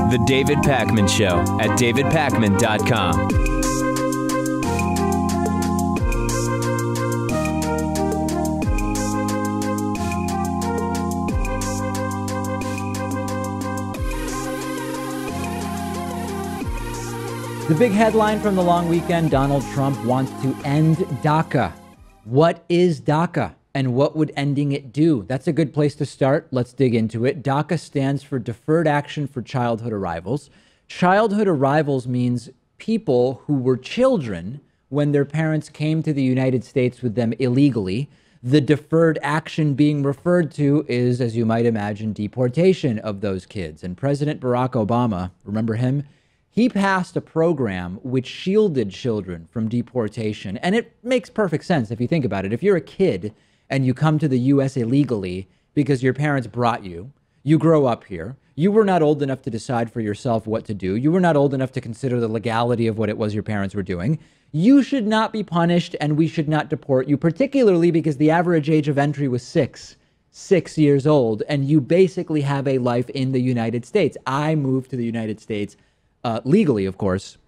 The David Pakman Show at davidpakman.com. The big headline from the long weekend: Donald Trump wants to end DACA. What is DACA and what would ending it do? That's a good place to start. Let's dig into it. DACA stands for Deferred Action for Childhood Arrivals. Childhood arrivals means people who were children when their parents came to the United States with them illegally. The deferred action being referred to is, as you might imagine, deportation of those kids. And President Barack Obama, remember him? He passed a program which shielded children from deportation. And it makes perfect sense if you think about it. If you're a kid and you come to the U.S. illegally because your parents brought you, you grow up here, you were not old enough to decide for yourself what to do, you were not old enough to consider the legality of what it was your parents were doing, you should not be punished and we should not deport you, particularly because the average age of entry was 6 years old, and you basically have a life in the United States. I moved to the United States legally, of course,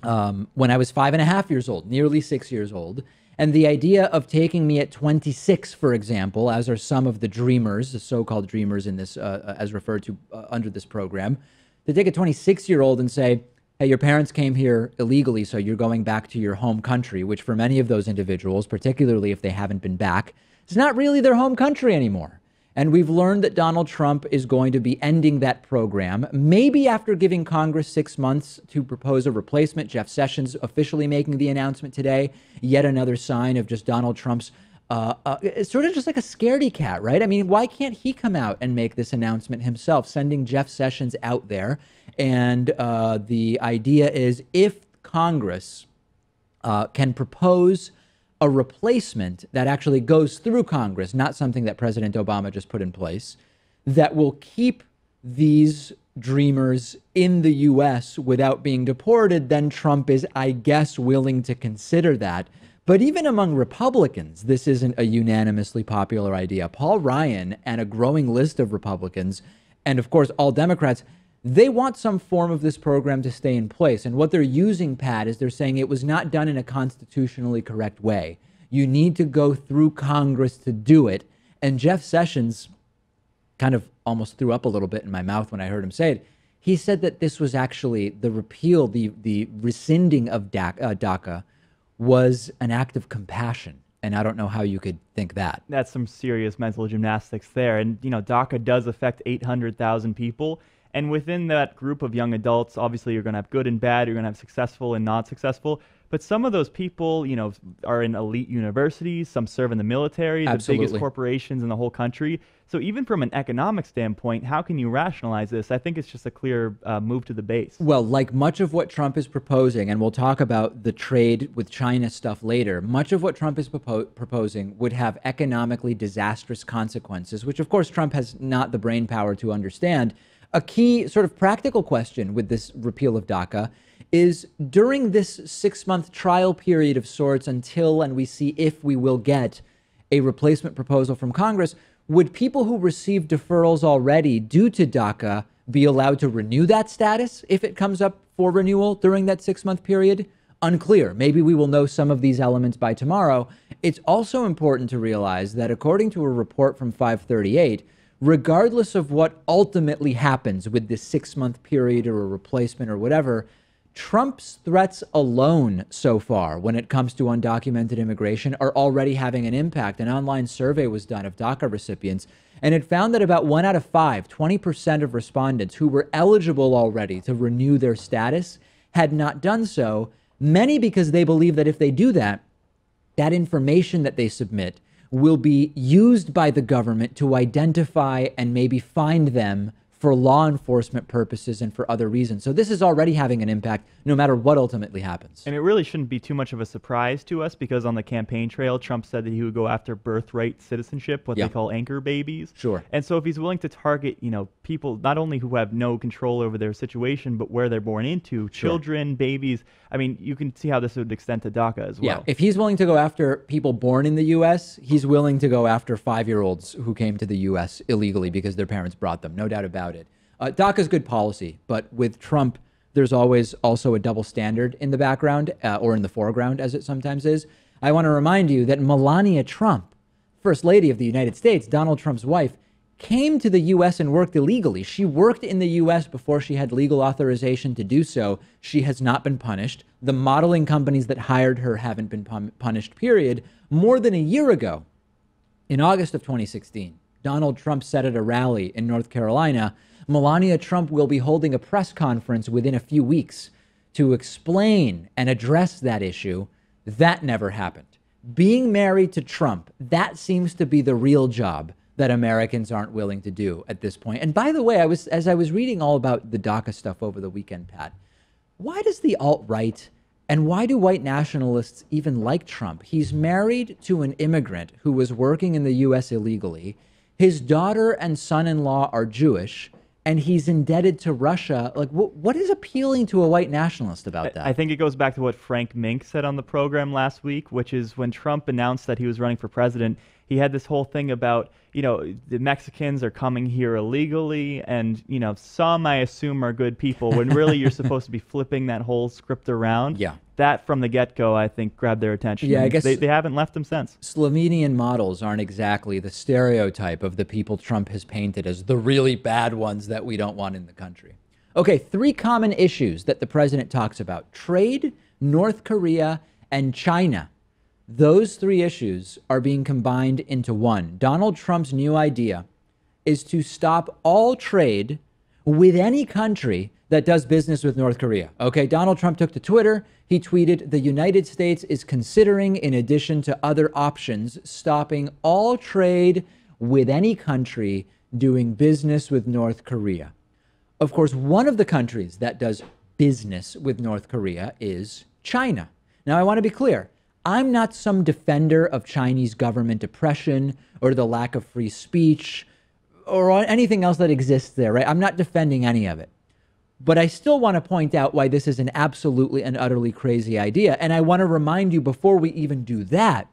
when I was 5.5 years old, nearly 6 years old. And the idea of taking me at 26, for example, as are some of the dreamers, the so-called dreamers in this, as referred to under this program, to take a 26-year-old and say, hey, your parents came here illegally, so you're going back to your home country, which for many of those individuals, particularly if they haven't been back, is not really their home country anymore. And we've learned that Donald Trump is going to be ending that program, maybe after giving Congress 6 months to propose a replacement. Jeff Sessions officially making the announcement today. Yet another sign of just Donald Trump's it's sort of just like a scaredy cat, right? I mean, why can't he come out and make this announcement himself, sending Jeff Sessions out there? And the idea is if Congress can propose a replacement that actually goes through Congress, not something that President Obama just put in place, that will keep these dreamers in the U.S. without being deported, then Trump is, I guess, willing to consider that. But even among Republicans, this isn't a unanimously popular idea. Paul Ryan and a growing list of Republicans, and of course all Democrats, they want some form of this program to stay in place. And what they're using, Pat, is they're saying it was not done in a constitutionally correct way. You need to go through Congress to do it. And Jeff Sessions kind of almost threw up a little bit in my mouth when I heard him say it. He said that this was actually the repeal, the rescinding of DACA was an act of compassion. And I don't know how you could think that. That's some serious mental gymnastics there. And, you know, DACA does affect 800,000 people. And within that group of young adults, obviously you're going to have good and bad, you're going to have successful and not successful. But some of those people, you know, are in elite universities, some serve in the military, the biggest corporations in the whole country. So even from an economic standpoint, how can you rationalize this? I think it's just a clear move to the base. Well, like much of what Trump is proposing, and we'll talk about the trade with China stuff later, much of what Trump is proposing would have economically disastrous consequences, which of course Trump has not the brain power to understand. A key sort of practical question with this repeal of DACA is during this 6-month trial period of sorts until and we see if we will get a replacement proposal from Congress, would people who receive deferrals already due to DACA be allowed to renew that status if it comes up for renewal during that 6-month period? Unclear. Maybe we will know some of these elements by tomorrow. It's also important to realize that according to a report from 538, regardless of what ultimately happens with this 6-month period or a replacement or whatever, Trump's threats alone so far when it comes to undocumented immigration are already having an impact. An online survey was done of DACA recipients, and it found that about 1 out of 5, 20% of respondents who were eligible already to renew their status had not done so, many because they believe that if they do that, that information that they submit will be used by the government to identify and maybe find them for law enforcement purposes and for other reasons. So this is already having an impact no matter what ultimately happens. And it really shouldn't be too much of a surprise to us because on the campaign trail, Trump said that he would go after birthright citizenship, what they call anchor babies. Sure. And so if he's willing to target, people not only who have no control over their situation, but where they're born into, children, babies, I mean, you can see how this would extend to DACA as well. Yeah, if he's willing to go after people born in the U.S., he's willing to go after 5-year-olds who came to the U.S. illegally because their parents brought them, no doubt about it. DACA is good policy, but with Trump, there's always also a double standard in the background, or in the foreground, as it sometimes is. I want to remind you that Melania Trump, First Lady of the United States, Donald Trump's wife, came to the U.S. and worked illegally. She worked in the U.S. before she had legal authorization to do so. She has not been punished. The modeling companies that hired her haven't been punished, period. More than a year ago, in August of 2016, Donald Trump said at a rally in North Carolina, Melania Trump will be holding a press conference within a few weeks to explain and address that issue. That never happened. Being married to Trump, that seems to be the real job that Americans aren't willing to do at this point. And by the way, as I was reading all about the DACA stuff over the weekend, Pat, why does the alt-right and why do white nationalists even like Trump? He's married to an immigrant who was working in the U.S. illegally. His daughter and son-in-law are Jewish, and he's indebted to Russia. Like, what is appealing to a white nationalist about that? I think it goes back to what Frank Mink said on the program last week, which is when Trump announced that he was running for president, he had this whole thing about, the Mexicans are coming here illegally, and, some I assume are good people, when really you're supposed to be flipping that whole script around. Yeah. That from the get-go, I think, grabbed their attention. Yeah, I guess they haven't left them since. Slovenian models aren't exactly the stereotype of the people Trump has painted as the really bad ones that we don't want in the country. Okay, 3 common issues that the president talks about: trade, North Korea, and China. Those 3 issues are being combined into one. Donald Trump's new idea is to stop all trade with any country that does business with North Korea. Okay, Donald Trump took to Twitter. He tweeted, "The United States is considering, in addition to other options, stopping all trade with any country doing business with North Korea." Of course, one of the countries that does business with North Korea is China. Now, I want to be clear. I'm not some defender of Chinese government oppression or the lack of free speech or anything else that exists there, right? I'm not defending any of it. But I still want to point out why this is an absolutely and utterly crazy idea. And I want to remind you, before we even do that,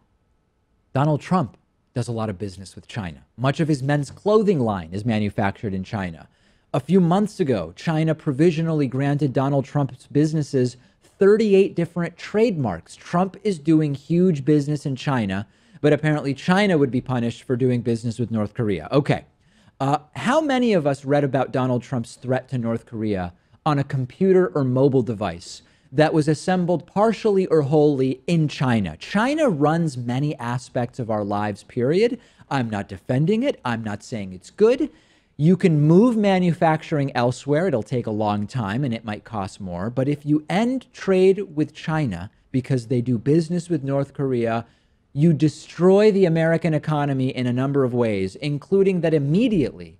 Donald Trump does a lot of business with China. Much of his men's clothing line is manufactured in China. A few months ago, China provisionally granted Donald Trump's businesses 38 different trademarks. Trump is doing huge business in China, but apparently China would be punished for doing business with North Korea. Okay. How many of us read about Donald Trump's threat to North Korea on a computer or mobile device that was assembled partially or wholly in China? China runs many aspects of our lives, period. I'm not defending it. I'm not saying it's good. You can move manufacturing elsewhere. It'll take a long time and it might cost more. But if you end trade with China because they do business with North Korea, you destroy the American economy in a number of ways, including that immediately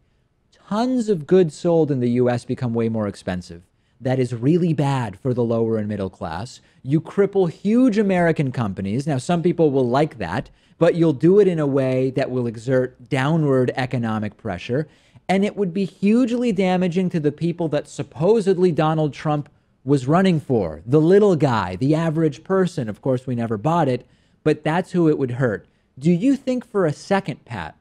tons of goods sold in the U.S. become way more expensive. That is really bad for the lower and middle class. You cripple huge American companies. Now, some people will like that, but you'll do it in a way that will exert downward economic pressure. And it would be hugely damaging to the people that supposedly Donald Trump was running for. The little guy, the average person. Of course, we never bought it, but that's who it would hurt. Do you think for a second, Pat,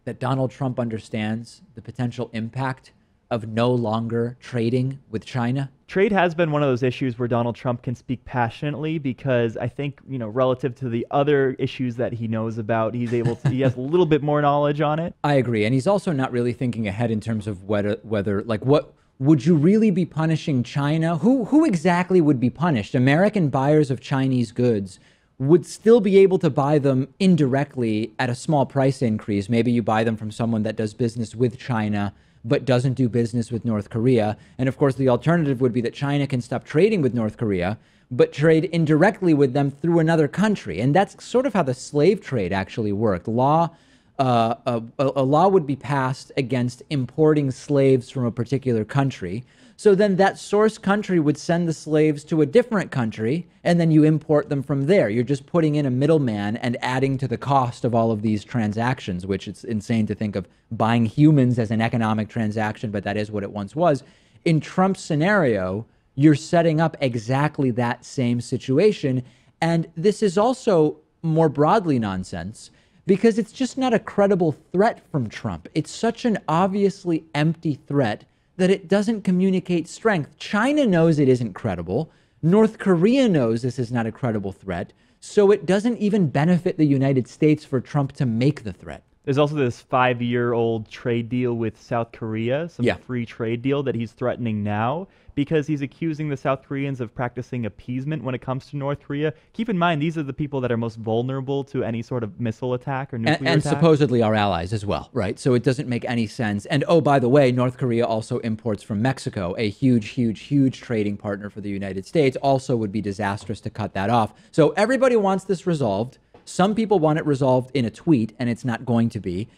that Donald Trump understands the potential impact of no longer trading with China? Trade has been one of those issues where Donald Trump can speak passionately because I think, relative to the other issues that he knows about, he has a little bit more knowledge on it. I agree. And he's also not really thinking ahead in terms of whether what would you really be punishing China? Who exactly would be punished? American buyers of Chinese goods would still be able to buy them indirectly at a small price increase. Maybe you buy them from someone that does business with China but doesn't do business with North Korea. And of course, the alternative would be that China can stop trading with North Korea, but trade indirectly with them through another country. And that's sort of how the slave trade actually worked. Law a law would be passed against importing slaves from a particular country. So then that source country would send the slaves to a different country, and then you import them from there. You're just putting in a middleman and adding to the cost of all of these transactions, which it's insane to think of buying humans as an economic transaction, but that is what it once was. In Trump's scenario, you're setting up exactly that same situation. And this is also more broadly nonsense because it's just not a credible threat from Trump. It's such an obviously empty threat that it doesn't communicate strength. China knows it isn't credible. North Korea knows this is not a credible threat. So it doesn't even benefit the United States for Trump to make the threat. There's also this 5-year-old trade deal with South Korea, some free trade deal that he's threatening now because he's accusing the South Koreans of practicing appeasement when it comes to North Korea. Keep in mind, these are the people that are most vulnerable to any sort of missile attack or nuclear attack. And supposedly our allies as well, right? So it doesn't make any sense. And oh, by the way, North Korea also imports from Mexico, a huge, huge, huge trading partner for the United States. Also would be disastrous to cut that off. So everybody wants this resolved. Some people want it resolved in a tweet, and it's not going to be.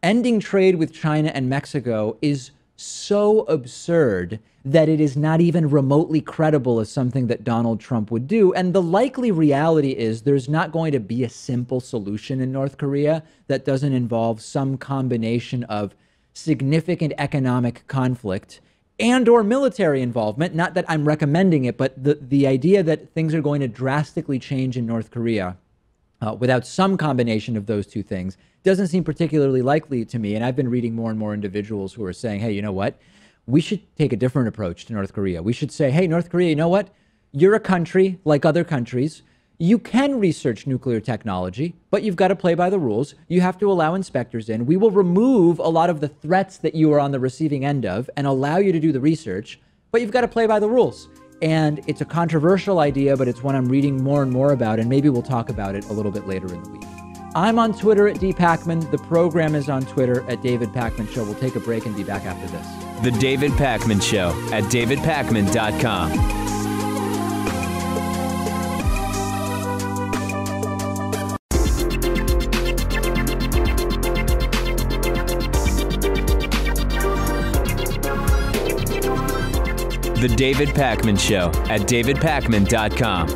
Ending trade with China and Mexico is so absurd that it is not even remotely credible as something that Donald Trump would do. And the likely reality is there's not going to be a simple solution in North Korea that doesn't involve some combination of significant economic conflict and or military involvement. Not that I'm recommending it, but the idea that things are going to drastically change in North Korea without some combination of those two things doesn't seem particularly likely to me. And I've been reading more and more individuals who are saying, hey, you know what? We should take a different approach to North Korea. We should say, hey, North Korea, you know what? You're a country like other countries. You can research nuclear technology, but you've got to play by the rules. You have to allow inspectors in. We will remove a lot of the threats that you are on the receiving end of and allow you to do the research, but you've got to play by the rules. And it's a controversial idea, but it's one I'm reading more and more about, and maybe we'll talk about it a little bit later in the week. I'm on Twitter at dpacman. The program is on Twitter at David Pakman Show. We'll take a break and be back after this. The David Pakman Show at davidpakman.com. The David Pakman Show at davidpakman.com.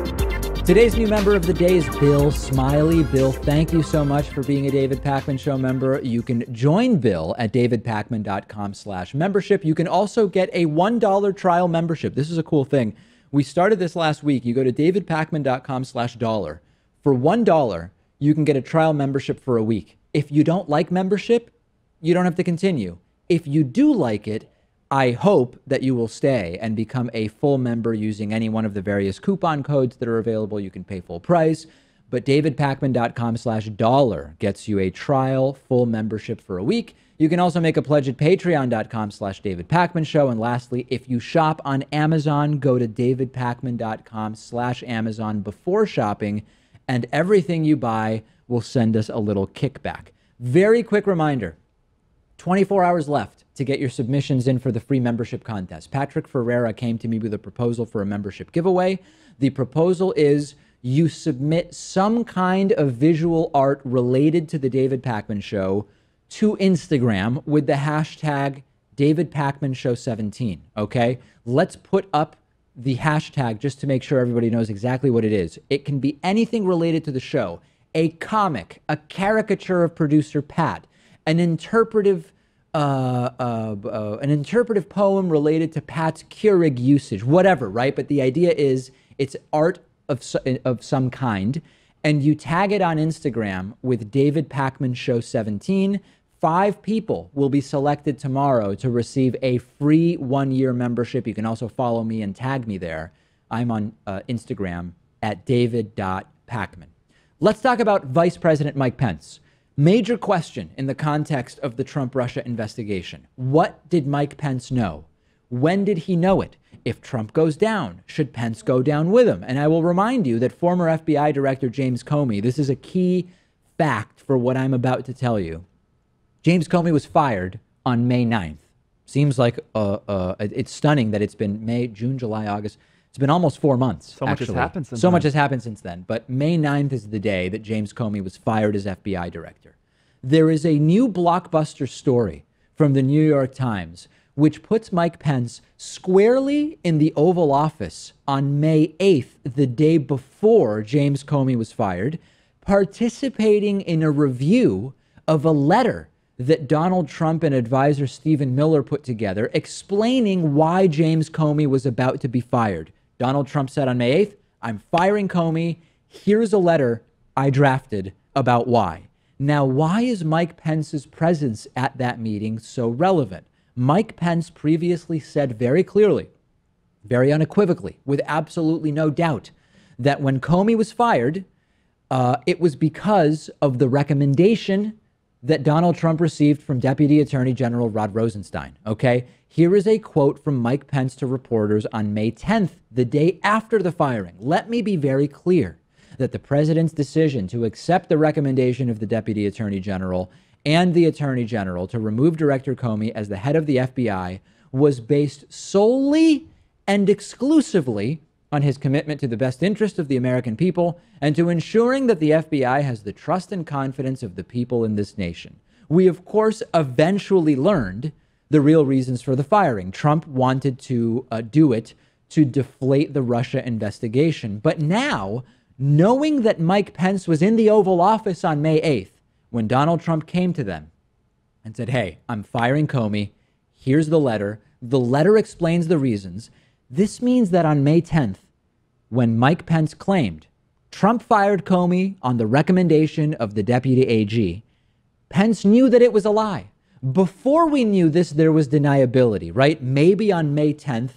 Today's new member of the day is Bill Smiley. Bill, thank you so much for being a David Pakman Show member. You can join Bill at davidpakman.com/membership. You can also get a $1 trial membership. This is a cool thing. We started this last week. You go to davidpakman.com/dollar. For $1, you can get a trial membership for a week. If you don't like membership, you don't have to continue. If you do like it, I hope that you will stay and become a full member using any one of the various coupon codes that are available. You can pay full price, but davidpakman.com/dollar gets you a trial full membership for a week. You can also make a pledge at patreon.com/davidpakmanshow. And lastly, if you shop on Amazon, go to davidpakman.com/Amazon before shopping, and everything you buy will send us a little kickback. Very quick reminder, 24 hours left to get your submissions in for the free membership contest. Patrick Ferreira came to me with a proposal for a membership giveaway. The proposal is you submit some kind of visual art related to the David Pakman Show to Instagram with the hashtag DavidPakmanShow17, okay? Let's put up the hashtag just to make sure everybody knows exactly what it is. It can be anything related to the show. A comic, a caricature of producer Pat, an interpretive poem related to Pat's Keurig usage, whatever, right? But the idea is it's art of some kind, and you tag it on Instagram with David Pakman Show 17. 5 people will be selected tomorrow to receive a free 1-year membership. You can also follow me and tag me there. I'm on Instagram at david.pakman. Let's talk about Vice President Mike Pence. Major question in the context of the Trump-Russia investigation. What did Mike Pence know? When did he know it? If Trump goes down, should Pence go down with him? And I will remind you that former FBI Director James Comey, this is a key fact for what I'm about to tell you. James Comey was fired on May 9th. Seems like it's stunning that it's been May, June, July, August. It's been almost 4 months. So much has happened since then. So much has happened since then. But May 9th is the day that James Comey was fired as FBI director. there is a new blockbuster story from the New York Times, which puts Mike Pence squarely in the Oval Office on May 8th, the day before James Comey was fired, participating in a review of a letter that Donald Trump and advisor Stephen Miller put together explaining why James Comey was about to be fired. Donald Trump said on May 8th, I'm firing Comey. Here's a letter I drafted about why. Now, why is Mike Pence's presence at that meeting so relevant? Mike Pence previously said very clearly, very unequivocally, with absolutely no doubt, that when Comey was fired, it was because of the recommendation that Donald Trump received from Deputy Attorney General Rod Rosenstein. Okay, here is a quote from Mike Pence to reporters on May 10th, the day after the firing. Let me be very clear that the president's decision to accept the recommendation of the Deputy Attorney General and the Attorney General to remove Director Comey as the head of the FBI was based solely and exclusively on his commitment to the best interest of the American people and to ensuring that the FBI has the trust and confidence of the people in this nation. We, of course, eventually learned the real reasons for the firing. Trump wanted to do it to deflate the Russia investigation. But now, knowing that Mike Pence was in the Oval Office on May 8th, when Donald Trump came to them and said, hey, I'm firing Comey. Here's the letter. The letter explains the reasons. This means that on May 10th, when Mike Pence claimed Trump fired Comey on the recommendation of the deputy AG, Pence knew that it was a lie. Before we knew this, there was deniability, right? Maybe on May 10th,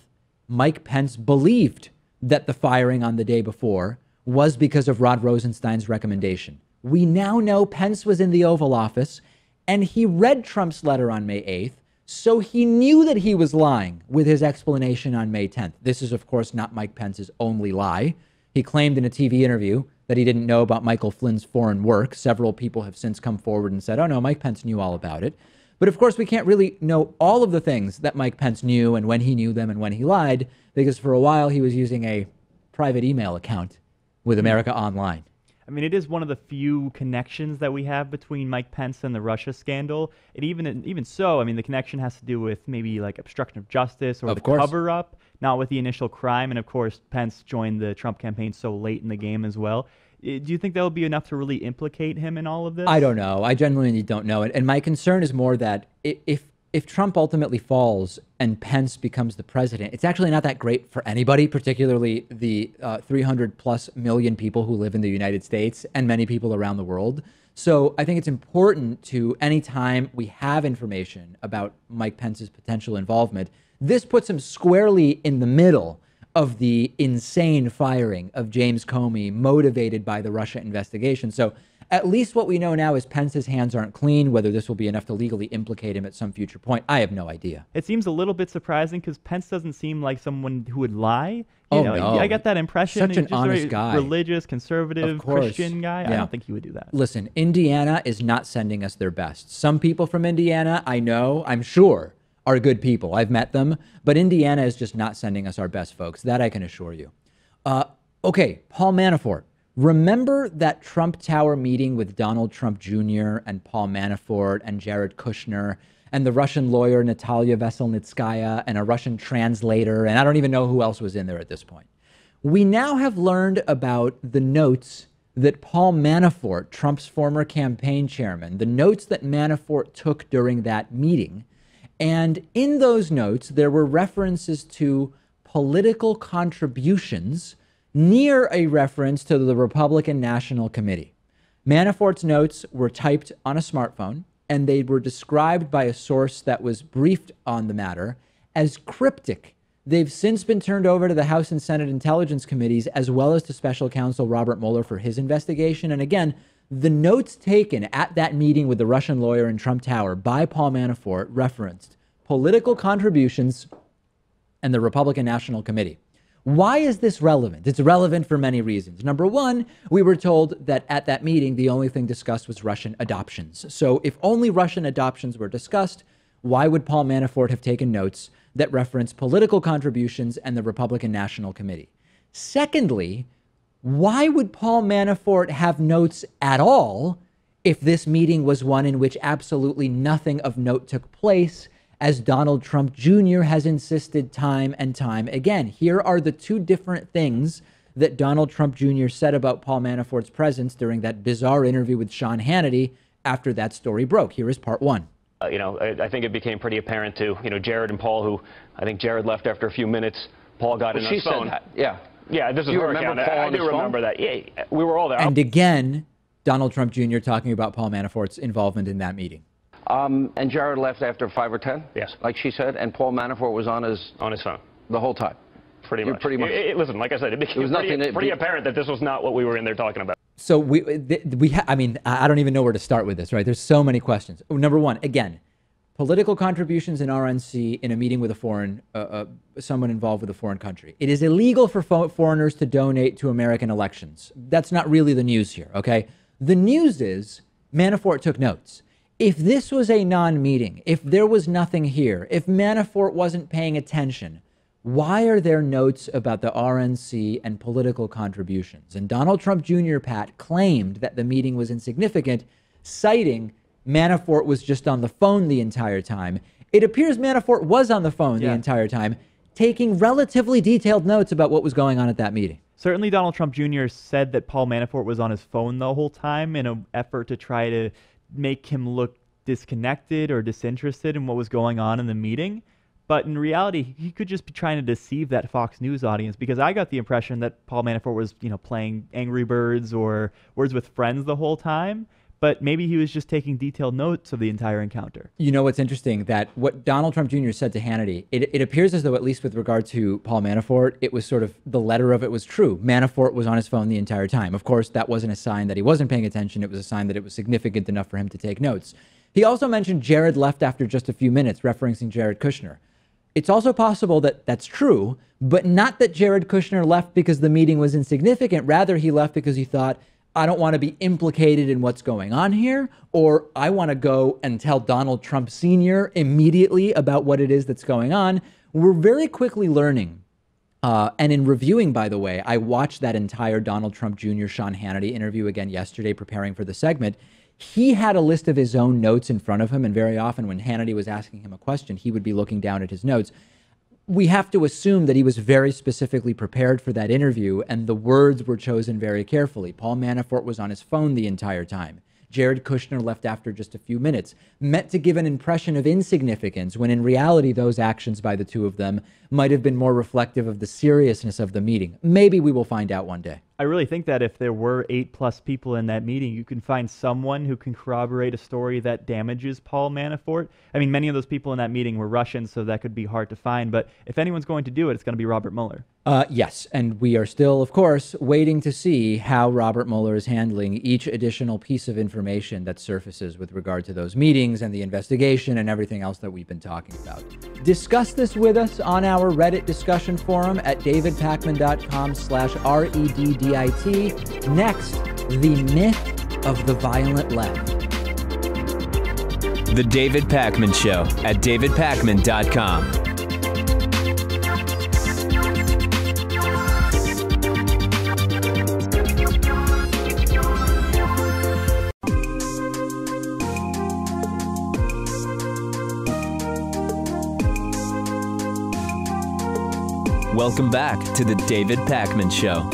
Mike Pence believed that the firing on the day before was because of Rod Rosenstein's recommendation. We now know Pence was in the Oval Office and he read Trump's letter on May 8th, so he knew that he was lying with his explanation on May 10th. This is, of course, not Mike Pence's only lie. He claimed in a TV interview that he didn't know about Michael Flynn's foreign work. Several people have since come forward and said, oh no, Mike Pence knew all about it. But of course, we can't really know all of the things that Mike Pence knew and when he knew them and when he lied, because for a while he was using a private email account with America Online. I mean, it is one of the few connections that we have between Mike Pence and the Russia scandal. And even so, I mean, the connection has to do with maybe like obstruction of justice or the cover-up, not with the initial crime. And of course, Pence joined the Trump campaign so late in the game as well. Do you think that will be enough to really implicate him in all of this? I don't know. I genuinely don't know. And my concern is more that if Trump ultimately falls and Pence becomes the president, it's actually not that great for anybody, particularly the 300 plus million people who live in the United States and many people around the world. So I think it's important to, anytime we have information about Mike Pence's potential involvement, this puts him squarely in the middle of the insane firing of James Comey, motivated by the Russia investigation. So at least what we know now is Pence's hands aren't clean. Whether this will be enough to legally implicate him at some future point, I have no idea. It seems a little bit surprising because Pence doesn't seem like someone who would lie. No. I get that impression. Such He's an just honest very guy. Religious, conservative, Christian guy. Yeah. I don't think he would do that. Listen, Indiana is not sending us their best. Some people from Indiana, I know, I'm sure, are good people. I've met them. But Indiana is just not sending us our best folks. That I can assure you. Okay, Paul Manafort. Remember that Trump Tower meeting with Donald Trump Jr. and Paul Manafort and Jared Kushner and the Russian lawyer Natalia Veselnitskaya and a Russian translator, and I don't even know who else was in there at this point. We now have learned about the notes that Paul Manafort, Trump's former campaign chairman, the notes that Manafort took during that meeting. And in those notes, there were references to political contributions near a reference to the Republican National Committee. Manafort's notes were typed on a smartphone, and they were described by a source that was briefed on the matter as cryptic. They've since been turned over to the House and Senate Intelligence Committees, as well as to Special Counsel Robert Mueller for his investigation. And again, the notes taken at that meeting with the Russian lawyer in Trump Tower by Paul Manafort referenced political contributions and the Republican National Committee. Why is this relevant? It's relevant for many reasons. Number one, we were told that at that meeting, the only thing discussed was Russian adoptions. So if only Russian adoptions were discussed, why would Paul Manafort have taken notes that reference political contributions and the Republican National Committee? Secondly, why would Paul Manafort have notes at all if this meeting was one in which absolutely nothing of note took place, as Donald Trump Jr. has insisted time and time again. Here are the two different things that Donald Trump Jr. said about Paul Manafort's presence during that bizarre interview with Sean Hannity after that story broke. Here is part one. I think it became pretty apparent to, Jared and Paul, who I think Jared left after a few minutes. Paul got in his phone. She said that, yeah. Yeah, this is her account. I do remember that. Yeah, we were all there. And again, Donald Trump Jr. talking about Paul Manafort's involvement in that meeting. And Jared left after 5 or 10? Yes. Like she said, and Paul Manafort was on his phone. The whole time? Pretty much. Listen, like I said, it became pretty apparent that this was not what we were in there talking about. So I don't even know where to start with this, right? There's so many questions. Number one, again, political contributions in RNC in a meeting with a foreign, someone involved with a foreign country. It is illegal for foreigners to donate to American elections. That's not really the news here, okay? The news is Manafort took notes. If this was a non-meeting, if there was nothing here, if Manafort wasn't paying attention, why are there notes about the RNC and political contributions? And Donald Trump Jr., Pat, claimed that the meeting was insignificant, citing Manafort was just on the phone the entire time. It appears Manafort was on the phone the entire time, taking relatively detailed notes about what was going on at that meeting. Certainly Donald Trump Jr. said that Paul Manafort was on his phone the whole time in an effort to try to make him look disconnected or disinterested in what was going on in the meeting. But in reality, he could just be trying to deceive that Fox News audience, because I got the impression that Paul Manafort was, playing Angry Birds or Words with Friends the whole time. But maybe he was just taking detailed notes of the entire encounter. You know what's interesting? That what Donald Trump Jr. said to Hannity, it appears as though, at least with regard to Paul Manafort, it was sort of the letter of it was true. Manafort was on his phone the entire time. Of course, that wasn't a sign that he wasn't paying attention. It was a sign that it was significant enough for him to take notes. He also mentioned Jared left after just a few minutes, referencing Jared Kushner. It's also possible that that's true, but not that Jared Kushner left because the meeting was insignificant. Rather, he left because he thought, I don't want to be implicated in what's going on here, or I want to go and tell Donald Trump Sr. immediately about what it is that's going on. We're very quickly learning. And in reviewing, by the way, I watched that entire Donald Trump Jr. Sean Hannity interview again yesterday, preparing for the segment. He had a list of his own notes in front of him, and very often when Hannity was asking him a question, he would be looking down at his notes. We have to assume that he was very specifically prepared for that interview, and the words were chosen very carefully. Paul Manafort was on his phone the entire time. Jared Kushner left after just a few minutes, meant to give an impression of insignificance, when in reality those actions by the two of them might have been more reflective of the seriousness of the meeting. Maybe we will find out one day. I really think that if there were 8+ people in that meeting, you can find someone who can corroborate a story that damages Paul Manafort. I mean, many of those people in that meeting were Russians, so that could be hard to find. But if anyone's going to do it, it's going to be Robert Mueller. Yes, and we are still, of course, waiting to see how Robert Mueller is handling each additional piece of information that surfaces with regard to those meetings and the investigation and everything else that we've been talking about. Discuss this with us on our Reddit discussion forum at davidpakman.com/REDDIT. Next, the myth of the violent left. The David Pakman Show at davidpakman.com. Welcome back to the David Pakman Show.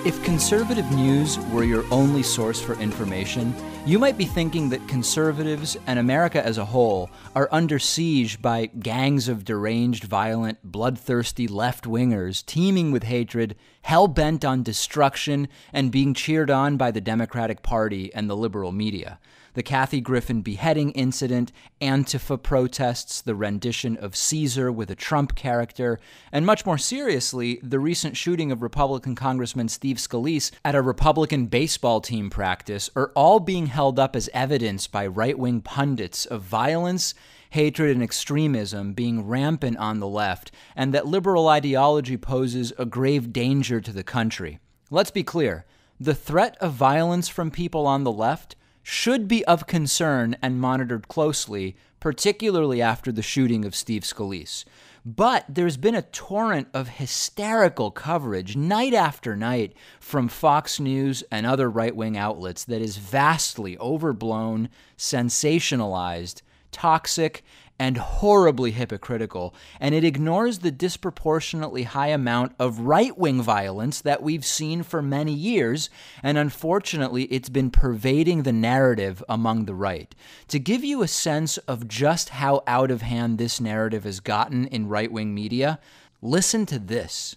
If conservative news were your only source for information, you might be thinking that conservatives and America as a whole are under siege by gangs of deranged, violent, bloodthirsty left-wingers teeming with hatred, hell-bent on destruction, and being cheered on by the Democratic Party and the liberal media. The Kathy Griffin beheading incident, Antifa protests, the rendition of Caesar with a Trump character, and much more seriously, the recent shooting of Republican Congressman Steve Scalise at a Republican baseball team practice are all being held up as evidence by right-wing pundits of violence, hatred, and extremism being rampant on the left, and that liberal ideology poses a grave danger to the country. Let's be clear, the threat of violence from people on the left should be of concern and monitored closely, particularly after the shooting of Steve Scalise. But there's been a torrent of hysterical coverage night after night from Fox News and other right-wing outlets that is vastly overblown, sensationalized, toxic, and horribly hypocritical, and it ignores the disproportionately high amount of right-wing violence that we've seen for many years, and unfortunately, it's been pervading the narrative among the right. To give you a sense of just how out of hand this narrative has gotten in right-wing media, listen to this.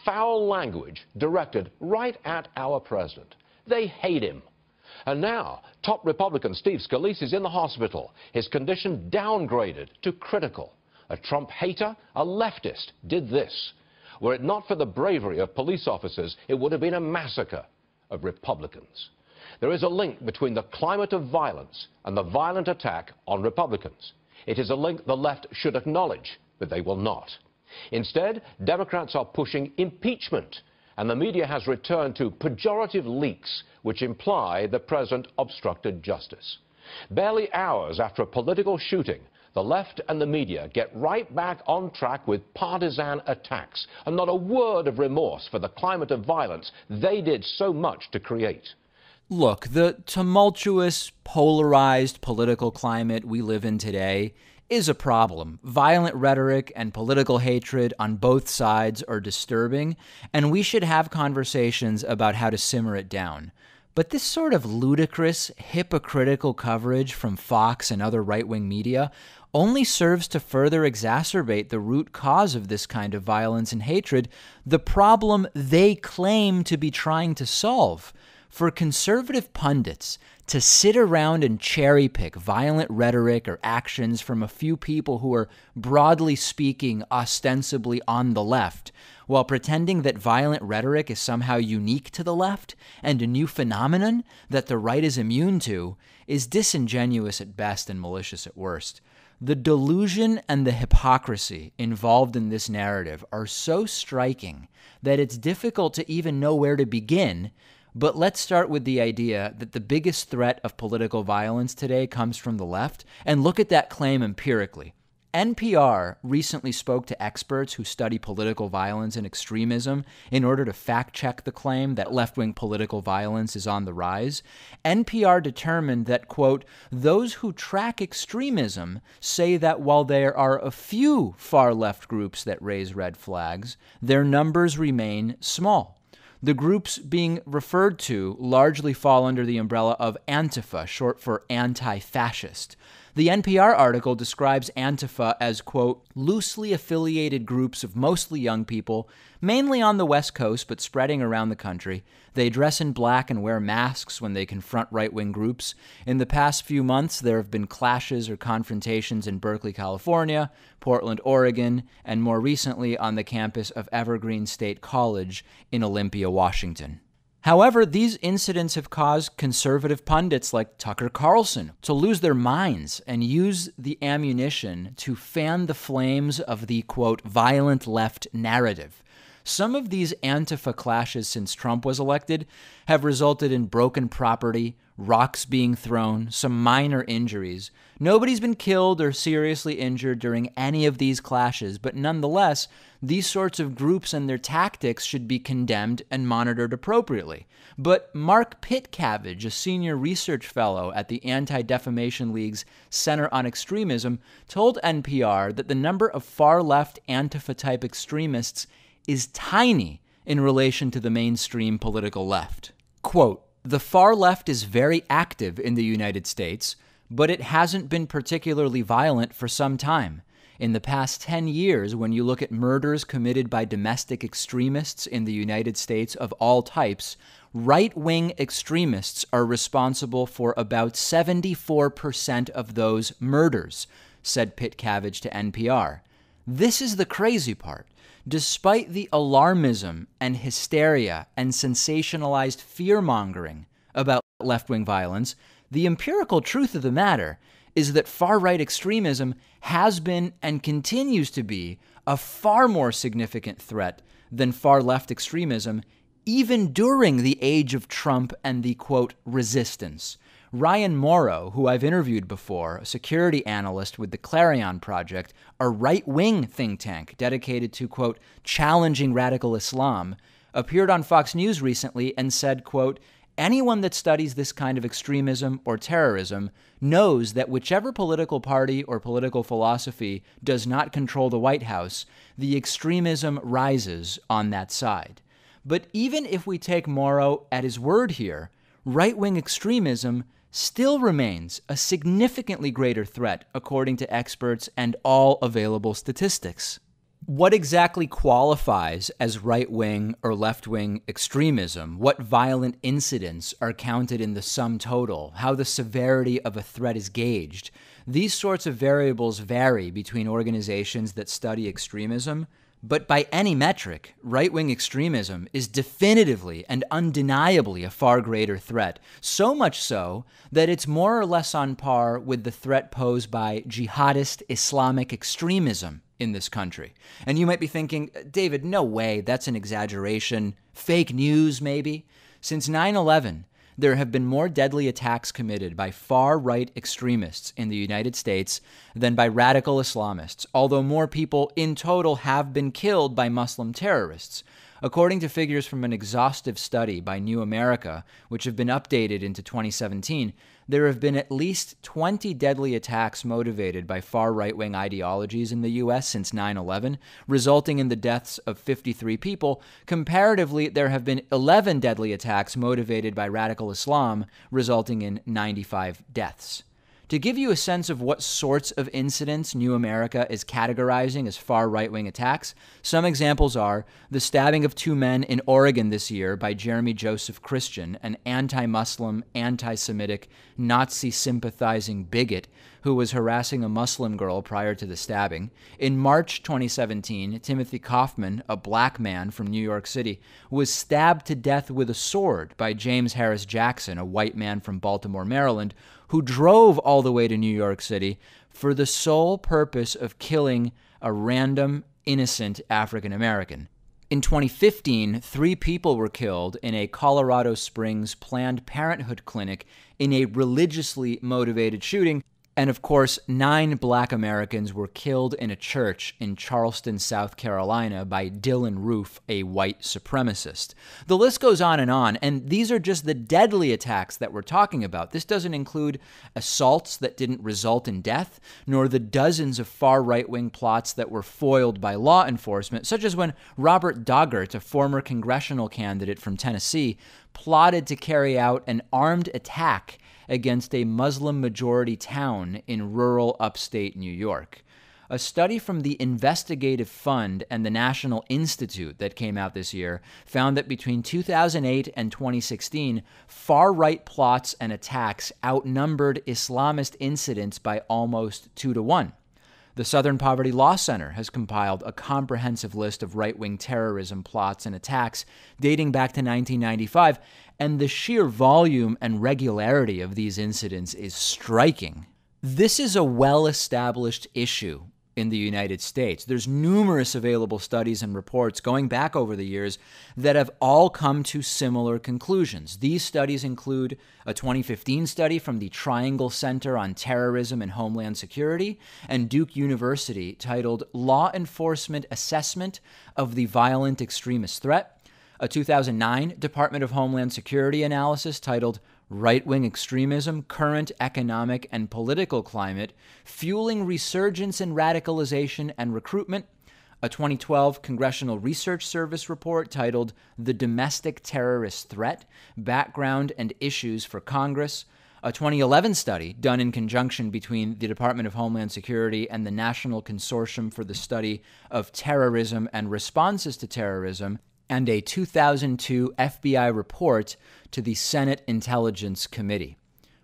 Foul language directed right at our president. They hate him. And now, top Republican Steve Scalise is in the hospital. His condition downgraded to critical. A Trump hater, a leftist, did this. Were it not for the bravery of police officers, it would have been a massacre of Republicans. There is a link between the climate of violence and the violent attack on Republicans. It is a link the left should acknowledge, but they will not. Instead, Democrats are pushing impeachment, and the media has returned to pejorative leaks which imply the president obstructed justice. Barely hours after a political shooting, the left and the media get right back on track with partisan attacks, and not a word of remorse for the climate of violence they did so much to create. Look, the tumultuous, polarized political climate we live in today is a problem. Violent rhetoric and political hatred on both sides are disturbing, and we should have conversations about how to simmer it down. But this sort of ludicrous, hypocritical coverage from Fox and other right-wing media only serves to further exacerbate the root cause of this kind of violence and hatred, the problem they claim to be trying to solve. For conservative pundits to sit around and cherry-pick violent rhetoric or actions from a few people who are, broadly speaking, ostensibly on the left, while pretending that violent rhetoric is somehow unique to the left and a new phenomenon that the right is immune to, is disingenuous at best and malicious at worst. The delusion and the hypocrisy involved in this narrative are so striking that it's difficult to even know where to begin. But let's start with the idea that the biggest threat of political violence today comes from the left, and look at that claim empirically. NPR recently spoke to experts who study political violence and extremism in order to fact-check the claim that left-wing political violence is on the rise. NPR determined that, quote, those who track extremism say that while there are a few far-left groups that raise red flags, their numbers remain small. The groups being referred to largely fall under the umbrella of Antifa, short for anti-fascist. The NPR article describes Antifa as, quote, loosely affiliated groups of mostly young people, mainly on the West Coast but spreading around the country. They dress in black and wear masks when they confront right-wing groups. In the past few months, there have been clashes or confrontations in Berkeley, California, Portland, Oregon, and more recently on the campus of Evergreen State College in Olympia, Washington. However, these incidents have caused conservative pundits like Tucker Carlson to lose their minds and use the ammunition to fan the flames of the, quote, violent left narrative. Some of these Antifa clashes since Trump was elected have resulted in broken property, rocks being thrown, some minor injuries. Nobody's been killed or seriously injured during any of these clashes, but nonetheless, these sorts of groups and their tactics should be condemned and monitored appropriately. But Mark Pitcavage, a senior research fellow at the Anti-Defamation League's Center on Extremism, told NPR that the number of far-left Antifa-type extremists is tiny in relation to the mainstream political left. Quote, the far left is very active in the United States, but it hasn't been particularly violent for some time. In the past 10 years, when you look at murders committed by domestic extremists in the United States of all types, right-wing extremists are responsible for about 74% of those murders, said Pitcavage to NPR. This is the crazy part. Despite the alarmism and hysteria and sensationalized fear-mongering about left-wing violence, the empirical truth of the matter is that far-right extremism has been and continues to be a far more significant threat than far-left extremism, even during the age of Trump and the, quote, resistance. Ryan Morrow, who I've interviewed before, a security analyst with the Clarion Project, a right-wing think tank dedicated to, quote, challenging radical Islam, appeared on Fox News recently and said, quote, anyone that studies this kind of extremism or terrorism knows that whichever political party or political philosophy does not control the White House, the extremism rises on that side. But even if we take Morrow at his word here, right-wing extremism still remains a significantly greater threat, according to experts and all available statistics. What exactly qualifies as right-wing or left-wing extremism? What violent incidents are counted in the sum total? How the severity of a threat is gauged? These sorts of variables vary between organizations that study extremism, but by any metric, right-wing extremism is definitively and undeniably a far greater threat, so much so that it's more or less on par with the threat posed by jihadist Islamic extremism in this country. And you might be thinking, David, no way, that's an exaggeration. Fake news, maybe? Since 9/11, there have been more deadly attacks committed by far-right extremists in the United States than by radical Islamists, although more people in total have been killed by Muslim terrorists. According to figures from an exhaustive study by New America, which have been updated into 2017, there have been at least 20 deadly attacks motivated by far right-wing ideologies in the U.S. since 9/11, resulting in the deaths of 53 people. Comparatively, there have been 11 deadly attacks motivated by radical Islam, resulting in 95 deaths. To give you a sense of what sorts of incidents New America is categorizing as far right-wing attacks, some examples are the stabbing of 2 men in Oregon this year by Jeremy Joseph Christian, an anti-Muslim, anti-Semitic, Nazi-sympathizing bigot who was harassing a Muslim girl prior to the stabbing. In March 2017, Timothy Kaufman, a black man from New York City, was stabbed to death with a sword by James Harris Jackson, a white man from Baltimore, Maryland, who drove all the way to New York City for the sole purpose of killing a random, innocent African American. In 2015, 3 people were killed in a Colorado Springs Planned Parenthood clinic in a religiously motivated shooting. And of course, 9 black Americans were killed in a church in Charleston, South Carolina by Dylan Roof, a white supremacist. The list goes on, and these are just the deadly attacks that we're talking about. This doesn't include assaults that didn't result in death, nor the dozens of far right-wing plots that were foiled by law enforcement, such as when Robert Doggart, a former congressional candidate from Tennessee, plotted to carry out an armed attack against a Muslim-majority town in rural upstate New York. A study from the Investigative Fund and the National Institute that came out this year found that between 2008 and 2016, far-right plots and attacks outnumbered Islamist incidents by almost 2-to-1. The Southern Poverty Law Center has compiled a comprehensive list of right-wing terrorism plots and attacks dating back to 1995, and the sheer volume and regularity of these incidents is striking. This is a well-established issue in the United States. There's numerous available studies and reports going back over the years that have all come to similar conclusions. These studies include a 2015 study from the Triangle Center on Terrorism and Homeland Security and Duke University titled Law Enforcement Assessment of the Violent Extremist Threat, a 2009 Department of Homeland Security analysis titled Right-Wing Extremism, Current Economic and Political Climate, Fueling Resurgence in Radicalization and Recruitment, a 2012 Congressional Research Service report titled The Domestic Terrorist Threat, Background and Issues for Congress, a 2011 study done in conjunction between the Department of Homeland Security and the National Consortium for the Study of Terrorism and Responses to Terrorism, and a 2002 FBI report to the Senate Intelligence Committee.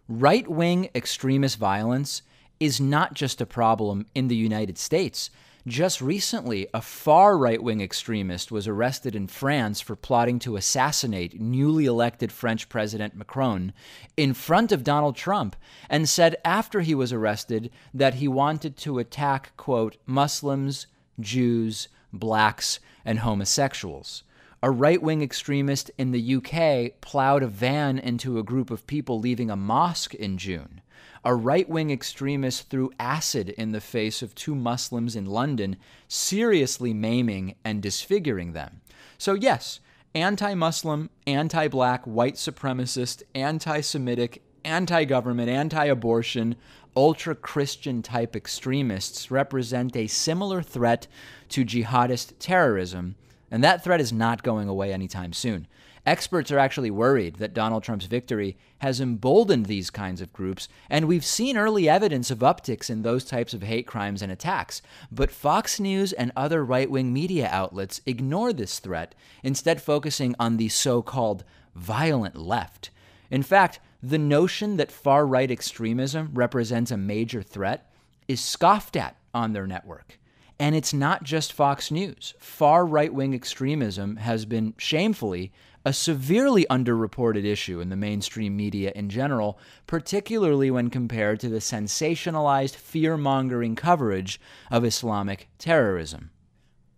Right-wing extremist violence is not just a problem in the United States. Just recently, a far right-wing extremist was arrested in France for plotting to assassinate newly elected French President Macron in front of Donald Trump, and said after he was arrested that he wanted to attack, quote, Muslims, Jews, blacks, and homosexuals. A right-wing extremist in the UK plowed a van into a group of people leaving a mosque in June. A right-wing extremist threw acid in the face of 2 Muslims in London, seriously maiming and disfiguring them. So yes, anti-Muslim, anti-black, white supremacist, anti-Semitic, anti-government, anti-abortion, ultra-Christian type extremists represent a similar threat to jihadist terrorism, and that threat is not going away anytime soon. Experts are actually worried that Donald Trump's victory has emboldened these kinds of groups, and we've seen early evidence of upticks in those types of hate crimes and attacks. But Fox News and other right-wing media outlets ignore this threat, instead focusing on the so-called violent left. In fact, the notion that far-right extremism represents a major threat is scoffed at on their network. And it's not just Fox News. Far right-wing extremism has been, shamefully, a severely underreported issue in the mainstream media in general, particularly when compared to the sensationalized, fear-mongering coverage of Islamic terrorism.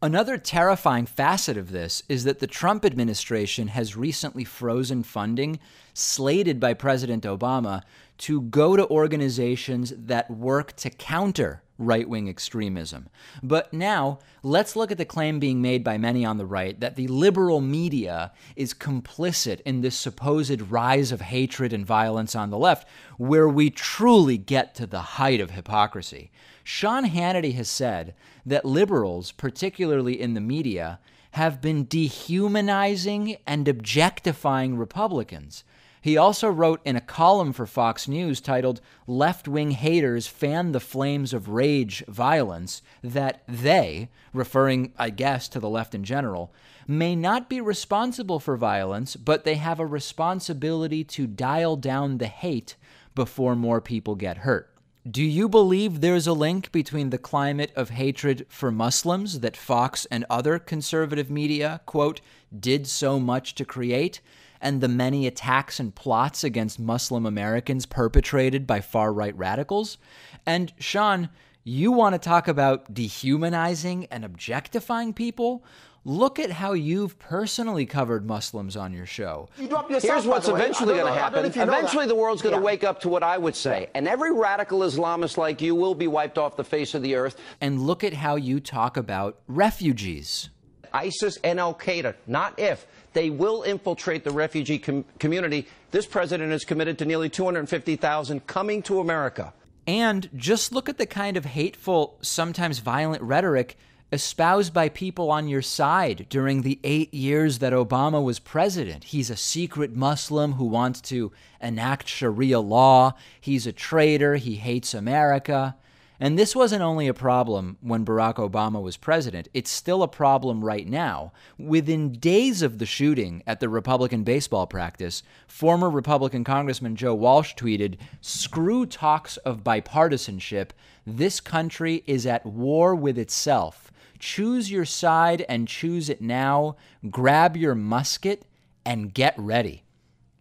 Another terrifying facet of this is that the Trump administration has recently frozen funding slated by President Obama to go to organizations that work to counter right-wing extremism. But now, let's look at the claim being made by many on the right that the liberal media is complicit in this supposed rise of hatred and violence on the left, where we truly get to the height of hypocrisy. Sean Hannity has said that liberals, particularly in the media, have been dehumanizing and objectifying Republicans. He also wrote in a column for Fox News titled "Left-Wing Haters Fan the Flames of Rage Violence" that they, referring, I guess, to the left in general, may not be responsible for violence, but they have a responsibility to dial down the hate before more people get hurt. Do you believe there's a link between the climate of hatred for Muslims that Fox and other conservative media, quote, did so much to create, and the many attacks and plots against Muslim Americans perpetrated by far-right radicals? And Sean, you want to talk about dehumanizing and objectifying people? Look at how you've personally covered Muslims on your show. Here's what's eventually going to happen. Eventually the world's going to wake up to what I would say. And every radical Islamist like you will be wiped off the face of the earth. And look at how you talk about refugees. ISIS and Al-Qaeda, not if, they will infiltrate the refugee community. This president is committed to nearly 250,000 coming to America. And just look at the kind of hateful, sometimes violent rhetoric espoused by people on your side during the 8 years that Obama was president. He's a secret Muslim who wants to enact Sharia law. He's a traitor. He hates America. And this wasn't only a problem when Barack Obama was president. It's still a problem right now. Within days of the shooting at the Republican baseball practice, former Republican Congressman Joe Walsh tweeted, "Screw talks of bipartisanship. This country is at war with itself. Choose your side and choose it now. Grab your musket and get ready."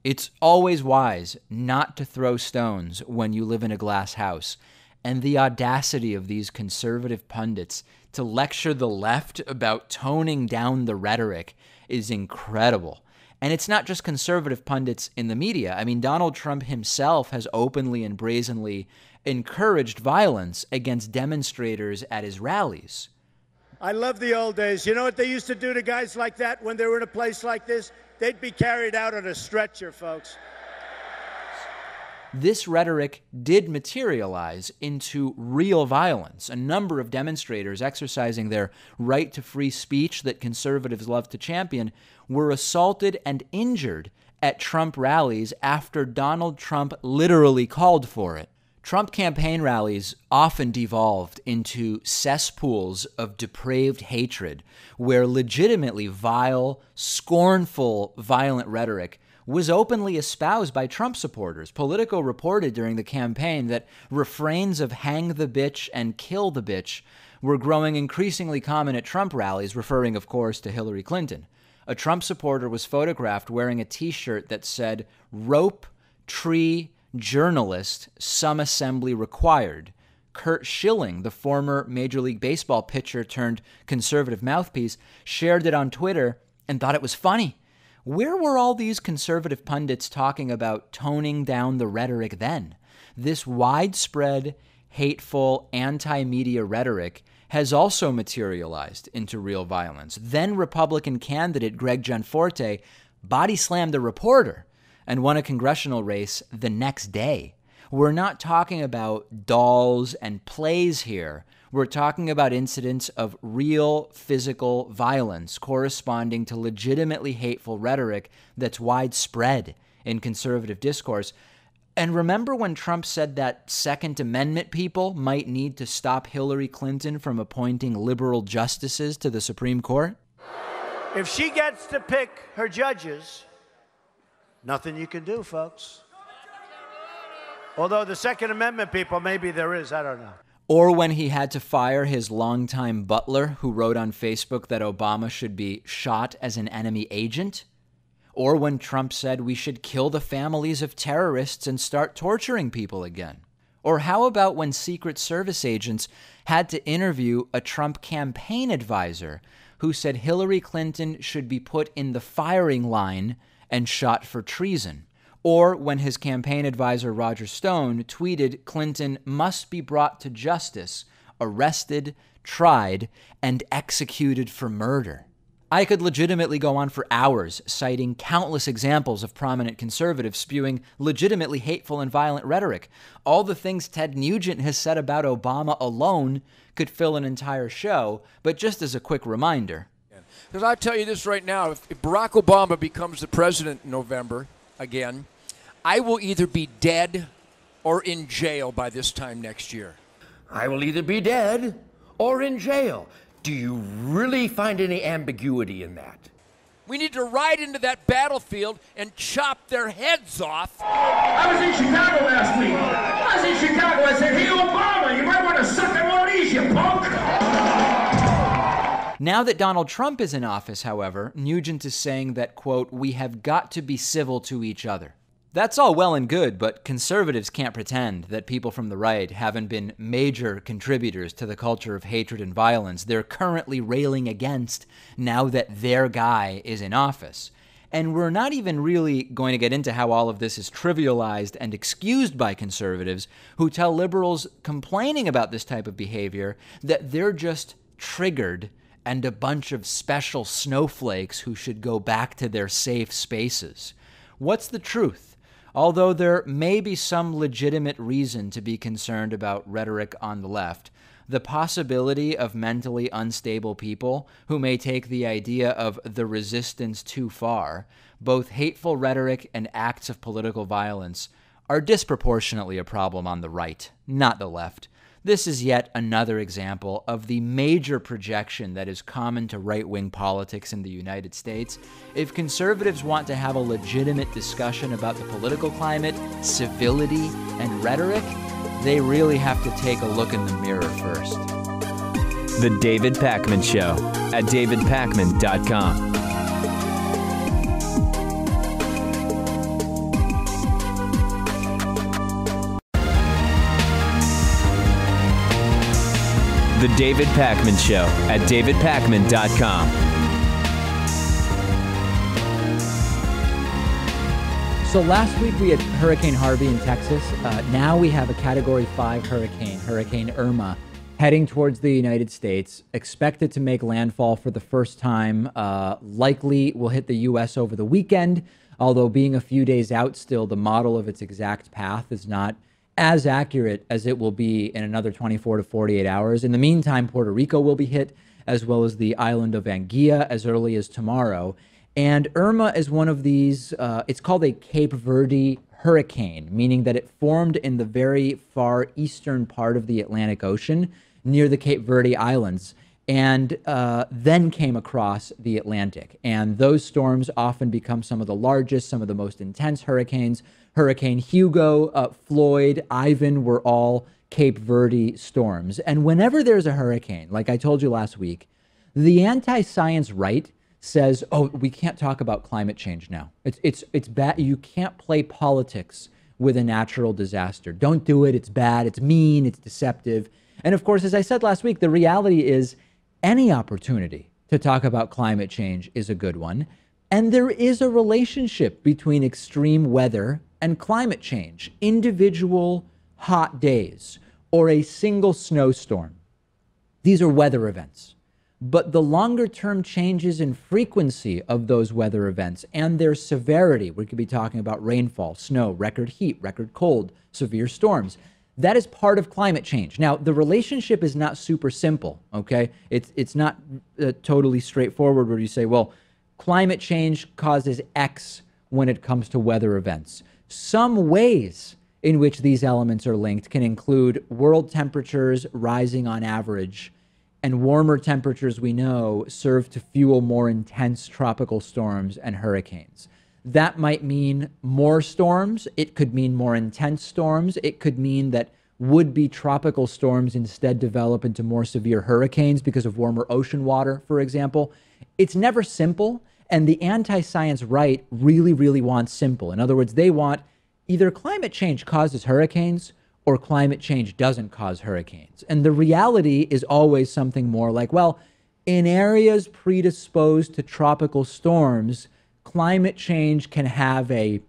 It's always wise not to throw stones when you live in a glass house. And the audacity of these conservative pundits to lecture the left about toning down the rhetoric is incredible. And it's not just conservative pundits in the media. I mean, Donald Trump himself has openly and brazenly encouraged violence against demonstrators at his rallies. I love the old days. You know what they used to do to guys like that when they were in a place like this? They'd be carried out on a stretcher, folks. This rhetoric did materialize into real violence. A number of demonstrators exercising their right to free speech that conservatives love to champion were assaulted and injured at Trump rallies after Donald Trump literally called for it. Trump campaign rallies often devolved into cesspools of depraved hatred, where legitimately vile, scornful, violent rhetoric was openly espoused by Trump supporters. Politico reported during the campaign that refrains of "hang the bitch" and "kill the bitch" were growing increasingly common at Trump rallies, referring, of course, to Hillary Clinton. A Trump supporter was photographed wearing a T-shirt that said, "Rope, tree, journalist, some assembly required." Curt Schilling, the former Major League Baseball pitcher turned conservative mouthpiece, shared it on Twitter and thought it was funny. Where were all these conservative pundits talking about toning down the rhetoric then? This widespread, hateful, anti-media rhetoric has also materialized into real violence. Then Republican candidate Greg Gianforte body-slammed a reporter and won a congressional race the next day. We're not talking about dolls and plays here. We're talking about incidents of real physical violence corresponding to legitimately hateful rhetoric that's widespread in conservative discourse. And remember when Trump said that Second Amendment people might need to stop Hillary Clinton from appointing liberal justices to the Supreme Court? If she gets to pick her judges, nothing you can do, folks. Although the Second Amendment people, maybe there is, I don't know. Or when he had to fire his longtime butler who wrote on Facebook that Obama should be shot as an enemy agent. Or when Trump said we should kill the families of terrorists and start torturing people again. Or how about when Secret Service agents had to interview a Trump campaign advisor who said Hillary Clinton should be put in the firing line and shot for treason? Or when his campaign advisor Roger Stone tweeted Clinton must be brought to justice, arrested, tried, and executed for murder. I could legitimately go on for hours citing countless examples of prominent conservatives spewing legitimately hateful and violent rhetoric. All the things Ted Nugent has said about Obama alone could fill an entire show, but just as a quick reminder. Because I'll tell you this right now, if Barack Obama becomes the president in November again, I will either be dead or in jail by this time next year. I will either be dead or in jail. Do you really find any ambiguity in that? We need to ride into that battlefield and chop their heads off. I was in Chicago last week. I said, hey, Obama, you might want to suck on one of these, you punk. Now that Donald Trump is in office, however, Nugent is saying that, quote, we have got to be civil to each other. That's all well and good, but conservatives can't pretend that people from the right haven't been major contributors to the culture of hatred and violence they're currently railing against now that their guy is in office. And we're not even really going to get into how all of this is trivialized and excused by conservatives who tell liberals complaining about this type of behavior that they're just triggered and a bunch of special snowflakes who should go back to their safe spaces. What's the truth? Although there may be some legitimate reason to be concerned about rhetoric on the left, the possibility of mentally unstable people who may take the idea of the resistance too far, both hateful rhetoric and acts of political violence, are disproportionately a problem on the right, not the left. This is yet another example of the major projection that is common to right-wing politics in the United States. If conservatives want to have a legitimate discussion about the political climate, civility, and rhetoric, they really have to take a look in the mirror first. The David Pakman Show at davidpakman.com. The David Pakman Show at davidpakman.com. So last week we had Hurricane Harvey in Texas. Now we have a Category 5 hurricane, Hurricane Irma, heading towards the United States, expected to make landfall for the first time. Likely will hit the U.S. over the weekend, although being a few days out still, the model of its exact path is not as accurate as it will be in another 24 to 48 hours. In the meantime, Puerto Rico will be hit, as well as the island of Anguilla as early as tomorrow. And Irma is one of these, it's called a Cape Verde hurricane, meaning that it formed in the very far eastern part of the Atlantic Ocean near the Cape Verde Islands, and then came across the Atlantic. And those storms often become some of the largest, some of the most intense hurricanes. Hurricane Hugo, Floyd, Ivan were all Cape Verde storms. And whenever there's a hurricane, like I told you last week, the anti-science right says, oh, we can't talk about climate change now. It's bad. You can't play politics with a natural disaster. Don't do it. It's bad. It's mean. It's deceptive. And of course, as I said last week, the reality is any opportunity to talk about climate change is a good one. And there is a relationship between extreme weather and climate change. Individual hot days or a single snowstorm. These are weather events. But the longer term changes in frequency of those weather events and their severity, we could be talking about rainfall, snow, record heat, record cold, severe storms. That is part of climate change. Now, the relationship is not super simple, okay? It's not totally straightforward where you say, well, climate change causes X when it comes to weather events. Some ways in which these elements are linked can include world temperatures rising on average, and warmer temperatures, we know, serve to fuel more intense tropical storms and hurricanes. That might mean more storms. It could mean more intense storms. It could mean that would-be tropical storms instead develop into more severe hurricanes because of warmer ocean water, for example. It's never simple, and the anti-science right really, really wants simple. In other words, they want either climate change causes hurricanes or climate change doesn't cause hurricanes. And the reality is always something more like, well, in areas predisposed to tropical storms, climate change can have a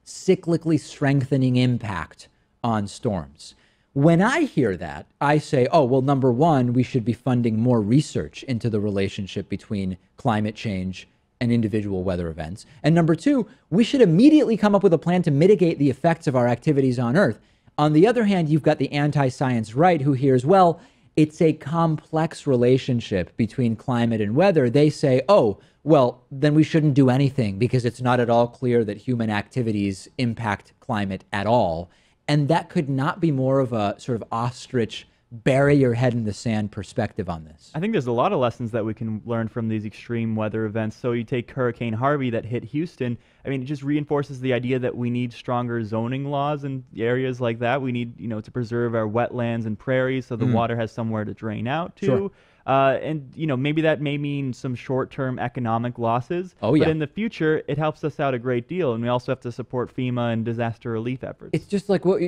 cyclically strengthening impact on storms. When I hear that, I say, oh, well, number one, we should be funding more research into the relationship between climate change and individual weather events. And number two, we should immediately come up with a plan to mitigate the effects of our activities on Earth. On the other hand, you've got the anti-science right who hears, well, it's a complex relationship between climate and weather. They say, oh, well, then we shouldn't do anything because it's not at all clear that human activities impact climate at all. And that could not be more of a sort of ostrich bury your head in the sand perspective on this. I think there's a lot of lessons that we can learn from these extreme weather events. So you take Hurricane Harvey that hit Houston. I mean, it just reinforces the idea that we need stronger zoning laws in areas like that. We need, to preserve our wetlands and prairies so the water has somewhere to drain out to. Sure. And, maybe that may mean some short-term economic losses. Oh, yeah. But in the future, it helps us out a great deal. And we also have to support FEMA and disaster relief efforts. It's just like, what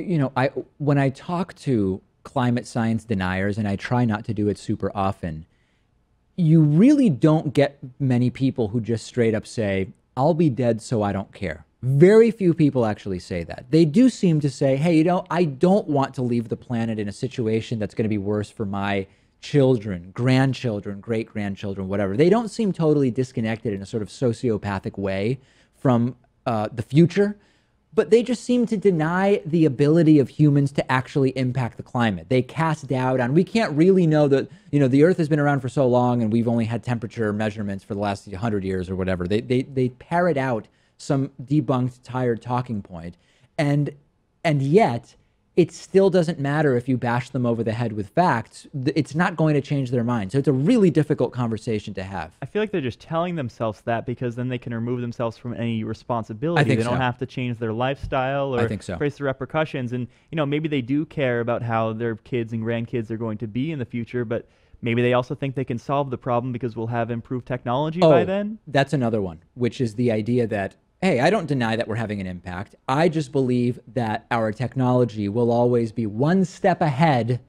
when I talk to climate science deniers, and I try not to do it super often, you really don't get many people who just straight up say, I'll be dead so I don't care. Very few people actually say that. They do seem to say, hey, I don't want to leave the planet in a situation that's going to be worse for my children, grandchildren, great-grandchildren, whatever. They don't seem totally disconnected in a sort of sociopathic way from the future, but they just seem to deny the ability of humans to actually impact the climate. They cast doubt on, we can't really know that, the Earth has been around for so long and we've only had temperature measurements for the last 100 years or whatever. They parrot out some debunked, tired talking point. And yet, it still doesn't matter if you bash them over the head with facts. It's not going to change their mind. So it's a really difficult conversation to have. I feel like they're just telling themselves that because then they can remove themselves from any responsibility. I think they don't have to change their lifestyle or face the repercussions. And, maybe they do care about how their kids and grandkids are going to be in the future, but maybe they also think they can solve the problem because we'll have improved technology by then. That's another one, which is the idea that, hey, I don't deny that we're having an impact. I just believe that our technology will always be one step ahead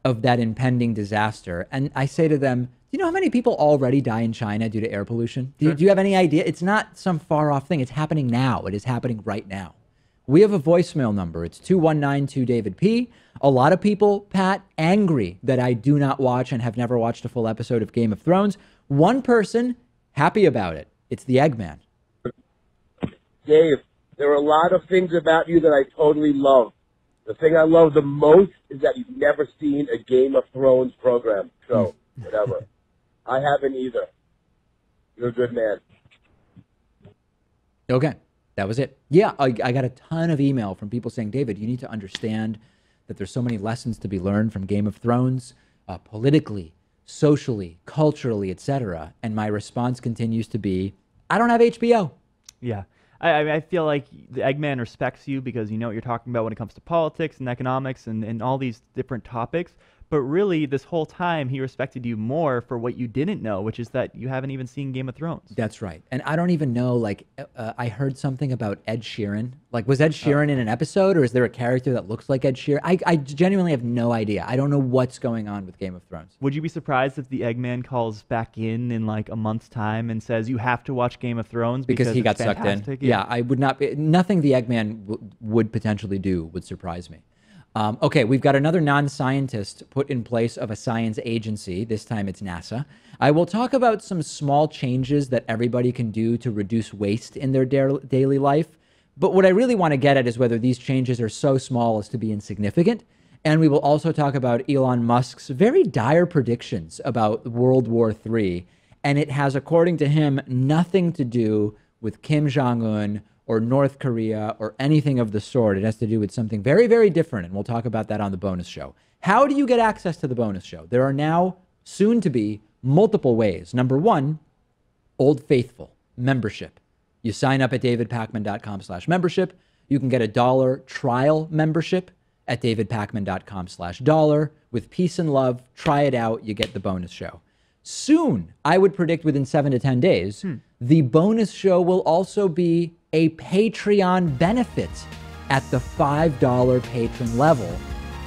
of that impending disaster. And I say to them, do you know how many people already die in China due to air pollution? Do you have any idea? It's not some far off thing. It's happening now. It is happening right now. We have a voicemail number. It's 219-2-DAVID-P. A lot of people, Pat, angry that I do not watch and have never watched a full episode of Game of Thrones. One person happy about it. It's the Eggman. Dave, there are a lot of things about you that I totally love. The thing I love the most is that you've never seen a Game of Thrones program, show, whatever. I haven't either. You're a good man. Okay, that was it. Yeah, I got a ton of email from people saying, David, you need to understand that there's so many lessons to be learned from Game of Thrones, politically, socially, culturally, etc. And my response continues to be, I don't have HBO. Yeah. I feel like the Eggman respects you because you know what you're talking about when it comes to politics and economics and all these different topics. But really, this whole time, he respected you more for what you didn't know, which is that you haven't even seen Game of Thrones. That's right. And I don't even know, like, I heard something about Ed Sheeran. Like, was Ed Sheeran in an episode, or is there a character that looks like Ed Sheeran? I genuinely have no idea. I don't know what's going on with Game of Thrones. Would you be surprised if the Eggman calls back in like a month's time and says, you have to watch Game of Thrones because he got sucked in? Yeah, I would not be. Nothing the Eggman would potentially do would surprise me. Okay, we've got another non-scientist put in place of a science agency. This time it's NASA. I will talk about some small changes that everybody can do to reduce waste in their daily life. But what I really want to get at is whether these changes are so small as to be insignificant. And we will also talk about Elon Musk's very dire predictions about World War III. And it has, according to him, nothing to do with Kim Jong-un or North Korea or anything of the sort. It has to do with something very, very different, and we'll talk about that on the bonus show. How do you get access to the bonus show? There are now, soon to be, multiple ways. Number one, Old Faithful membership. You sign up at davidpakman.com/membership. You can get a $1 trial membership at davidpakman.com/dollar. With peace and love, try it out. You get the bonus show. Soon, I would predict within 7 to 10 days, the bonus show will also be a Patreon benefit at the $5 patron level,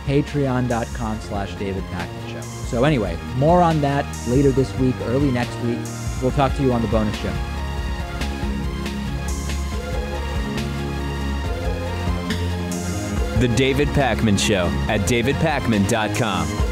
patreon.com/davidpakmanshow. So anyway, more on that later this week, early next week. We'll talk to you on the bonus show. The David Pakman Show at davidpakman.com.